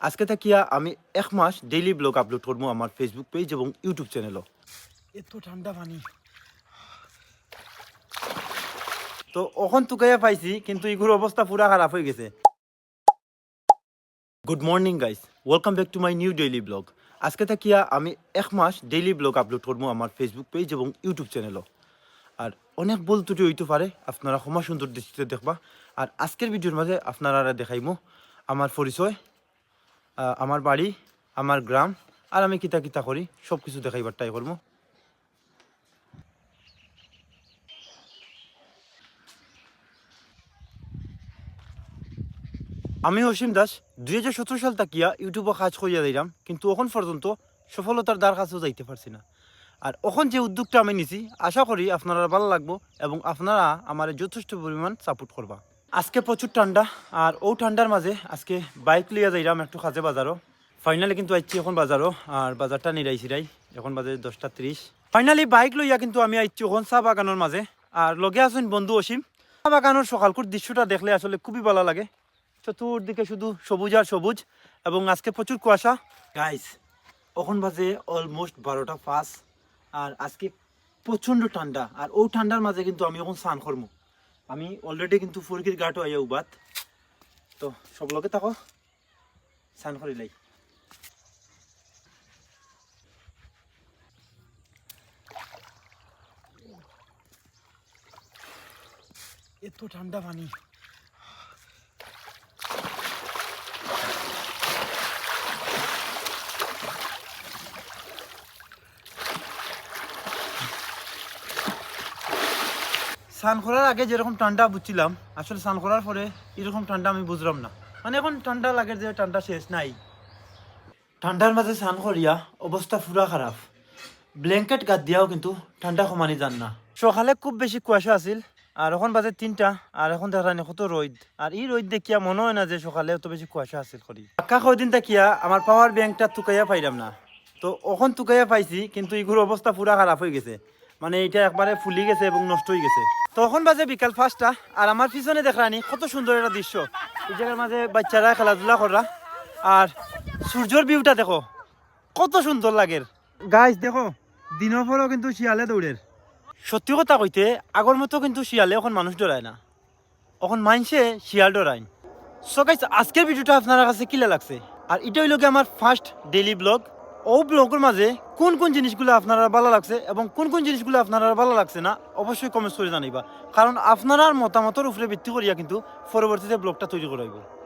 আজকে থাকিয়া আমি এক মাস ডেইলি ব্লগ আপলোড করবো আমার ফেসবুক পেজ এবং ইউটিউব চ্যানেলও। এত ঠান্ডা পানি তো এখন তুকাইয়া পাইছি, কিন্তু এগুলোর অবস্থা পুরা খারাপ হয়ে গেছে। Good morning guys, welcome back to my new daily blog. আজকে থাকিয়া আমি এক মাস ডেইলি ব্লগ আপলোড করবো আমার ফেসবুক পেজ এবং ইউটিউব চ্যানেলও। আর অনেক ভুল ত্রুটি হইতে পারে, আপনারা ক্ষমা সুন্দর দৃষ্টিতে দেখবা। আর আজকের ভিডিওর মাঝে আপনারা দেখাইমু আমার পরিচয়, আমার বাড়ি, আমার গ্রাম, আর আমি কিতা কিতা করি সব কিছু দেখাইবার ট্রাই করবো। আমি অসীম দাস 2017 সাল তাকিয়া ইউটিউবে কাজ করিয়া দিলাম, কিন্তু এখন পর্যন্ত সফলতার দ্বার কাছেও যাইতে পারছি না। আর এখন যে উদ্যোগটা আমি নিছি, আশা করি আপনারা ভালো লাগবো এবং আপনারা আমার যথেষ্ট পরিমাণ সাপোর্ট করবা। আজকে প্রচুর ঠান্ডা, আর ও ঠান্ডার মাঝে আজকে বাইক লিয়া যাইলাম একটু কাজে বাজারও। ফাইনালি কিন্তু আইছি এখন বাজারও, আর বাজারটা নিরাইছিরাই। এখন বাজে 10:30। ফাইনালি বাইক লইয়া কিন্তু আমি আইছি এখন চা বাগানের মাঝে, আর লগে আছেন বন্ধু অসীম। চা বাগানের সকালকুর দৃশ্যটা দেখলে আসলে খুবই ভালো লাগে। চতুর্দিকে শুধু সবুজ আর সবুজ, এবং আজকে প্রচুর কুয়াশা। গাইস, এখন বাজে অলমোস্ট 12:05, আর আজকে প্রচণ্ড ঠান্ডা। আর ও ঠান্ডার মাঝে কিন্তু আমি এখন স্নান করবো। আমি অলরেডি কিন্তু ফুরকির ঘাটও আইয়া উবাত। তো সব লগে থাকো, স্নান করিলাই। এত ঠান্ডা পানি, স্নান করার আগে যেরকম ঠান্ডা বুঝছিলাম, আসলে স্নান করার পরে এরকম ঠান্ডা আমি বুঝলাম না। মানে এখন ঠান্ডা লাগে যে ঠান্ডা শেষ নাই। ঠান্ডার মাঝে স্নান করিয়া অবস্থা পুরা খারাপ। ব্ল্যাঙ্কেট গাদ দিয়াও কিন্তু ঠান্ডা কমানি যান না। সকালে খুব বেশি কুয়াশা আছিল, আর এখন বাজে 3টা, আর এখন দেখানি কত রোদ। আর এই রোদ দেখিয়া মনে হয় না যে সকালে অত বেশি কুয়াশা আছিল করি। পাক্কা কয়দিন দেখিয়া আমার পাওয়ার ব্যাংকটা তুকাইয়া পাইলাম না। তো এখন তুকাইয়া পাইছি, কিন্তু এগুলোর অবস্থা পুরা খারাপ হয়ে গেছে। মানে এটা একবারে ফুলি গেছে এবং নষ্ট হয়ে গেছে। তখন বাজে বিকাল 5টা, আর আমার পিছনে দেখলানি কত সুন্দর একটা দৃশ্য। এই জায়গার মাঝে বাচ্চারা খেলাধুলা করা, আর সূর্যের ভিউটা দেখো কত সুন্দর লাগে। গাইস দেখো, দিনের পরেও কিন্তু শিয়ালে দৌড়ের। সত্যি কথা কইতে, আগর মতো কিন্তু শিয়ালে এখন মানুষ ডরায় না, এখন মানুষে শিয়াল ডরায়। সো গাইস, আজকের ভিডিওটা আপনার কাছে কিলা লাগছে? আর এটা হইল কি আমার ফার্স্ট ডেইলি ব্লগ। ও ব্লগের মাঝে কোন কোন জিনিসগুলো আপনারা ভালো লাগছে এবং কোন কোন জিনিসগুলো আপনারা ভালো লাগছে না, অবশ্যই কমেন্টস করে জানাইবা। কারণ আপনার মতামতের উপরে ভিত্তি করিয়া কিন্তু পরবর্তীতে ব্লগটা তৈরি করাইব।